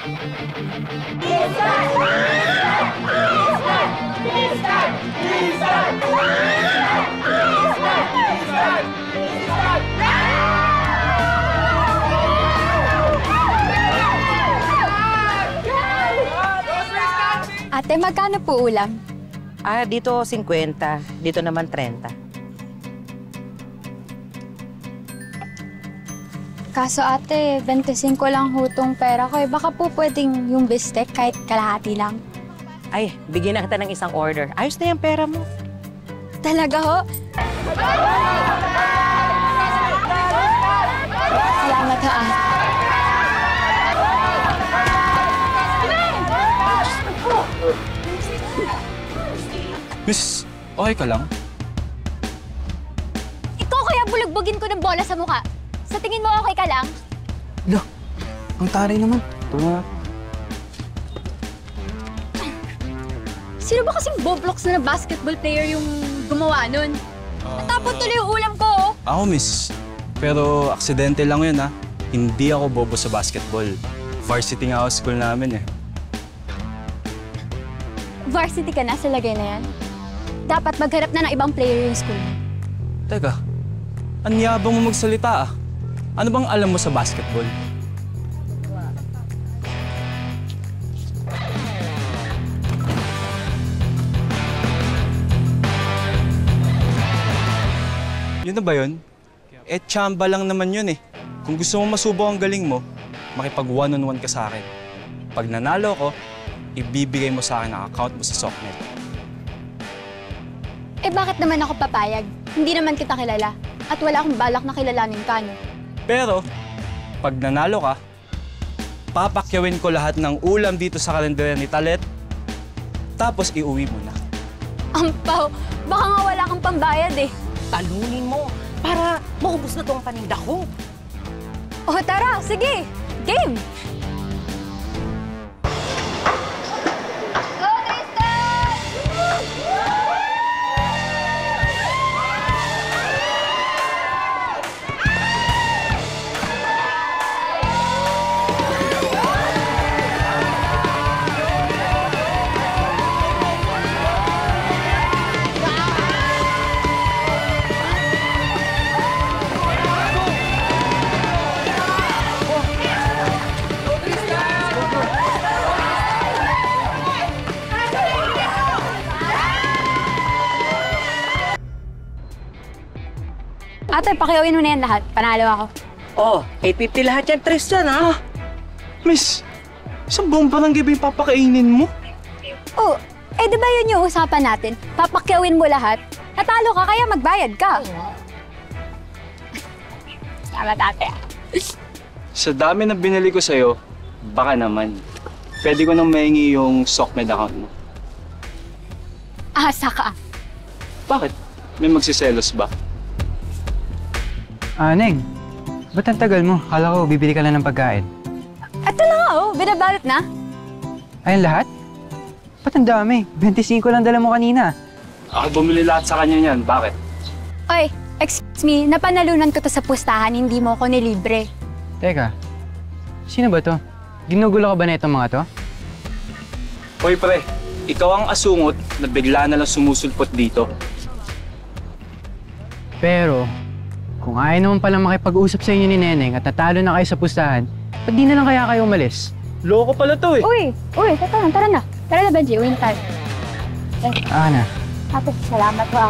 Ate, magkano po ulam? Dito 50. Dito naman 30. Kaso ate, 25 lang hutong pera ko. Baka po pwedeng yung bistek kahit kalahati lang. Ay, bigyan na kita ng isang order. Ayos na yung pera mo. Talaga ho? Salamat ho, ate. Miss, okay ka lang? Ikaw kaya bulugbugin ko ng bola sa mukha. Sa tingin mo okay ka lang? Lo, ang taray naman. Ito nga. Sino ba kasing Boblox na basketball player yung gumawa nun? Natapon tuloy yung ulam ko, oh. Ako, miss. Pero aksidente lang yun, ha? Hindi ako bobo sa basketball. Varsity nga ako school namin, eh. Varsity ka na sa lagay na yan? Dapat magharap na ng ibang player yung school mo. Teka, ang yabang mo magsalita, ah. Ano bang alam mo sa basketball? Yun na ba yun? Eh, tsamba lang naman yun eh. Kung gusto mo masubok ang galing mo, makipag one-on-one ka sa akin. Pag nanalo ko, ibibigay mo sa akin ang account mo sa Socknet. Eh bakit naman ako papayag? Hindi naman kita kilala. At wala akong balak na kilalanin ka, no? Pero, pag nanalo ka, papakyawin ko lahat ng ulam dito sa kalendarya ni Talet, tapos iuwi mo na. Ampaw, baka nga wala kang pambayad eh. Talunin mo para maubos na tong paninda ko. O tara, sige! Game! Go, Tristan! Ate, pakiawin mo na yan lahat. Panalo ako. Oh, 850 lahat yan, Tristan, ha? Miss, isang bomba ng gabi papakainin mo? Oh, eh di ba yun yung usapan natin? Papakyawin mo lahat. Natalo ka, kaya magbayad ka. Salamat, ate. Sa dami na binili ko sa'yo, baka naman. Pwede ko nang mahingi yung Sockmed account mo. Asa ka. Bakit? May magsiselos ba? Neng, ba't ang tagal mo? Kala ko bibili ka lang ng pagkain. Ito na nga, oh. Binabalot na. Ayun lahat? Ba't ang dami? 25 lang dala mo kanina. Ako bumili lahat sa kanya niyan. Bakit? Oy, excuse me. Napanalunan ko to sa pustahan. Hindi mo ko nilibre. Teka, sino ba to? Ginugulo ka ba na itong mga to? Hoy pre, ikaw ang asungot na bigla na lang sumusulpot dito. Pero, kung ayaw naman palang makipag-usap sa inyo ni Neneng at natalo na kayo sa pustahan, ba't di na lang kaya kayo umalis? Loko pala to eh. Uy, tara na. Tara na, Benji. Uwi na tayo. Na. Ate, salamat po.